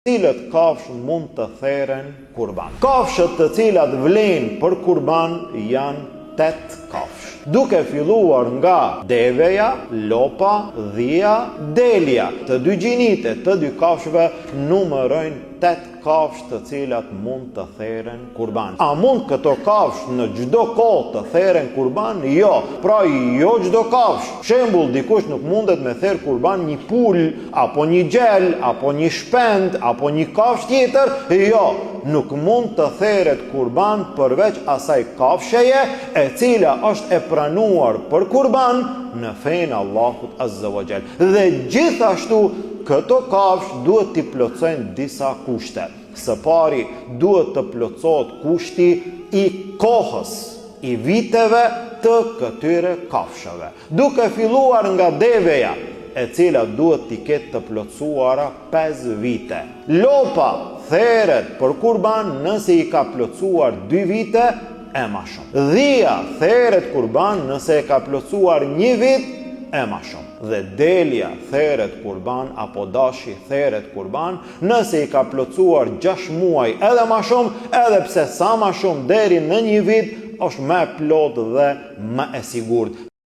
Cilët kafsh mund të theren kurban? Kafshët të cilat vlen për kurban janë 8 kafsh. Duke filluar nga deveja, lopa, dhia, delja. Të dy gjinit e të dy kafshëve numërojnë 8 kafsh të cilat mund të theren kurban. A mund këto kafsh në çdo kohë të theren kurban? Jo. Pra jo çdo kafsh. Shembull, dikush nuk mundet me therr kurban një pul, apo një gjel, apo një shpend, apo një kafsh tjetër. Jo. Nuk mund të theret kurban përveç asaj kafsheje e cila është e pranuar për kurban në fenë Allahut Azza wa Jall. Dhe gjithashtu këto kafsh duhet t'i plotësojnë disa kushte. Së pari duhet të plotësohet kushti i kohës, i viteve të këtyre kafshëve. Duke filluar nga deveja, e cila duhet t'i ketë të plotësuara 5 vite. Lopa theret për kurban nëse i ka plotësuar 2 vite e ma shumë. Dhia theret kurban nëse e ka plotësuar 1 vit e ma shumë. Dhe delja theret kurban apo dashi theret kurban nëse i ka plotësuar 6 muaj edhe ma shumë, edhe pse sa ma shumë deri në 1 vit është më e plot dhe më e sigurt.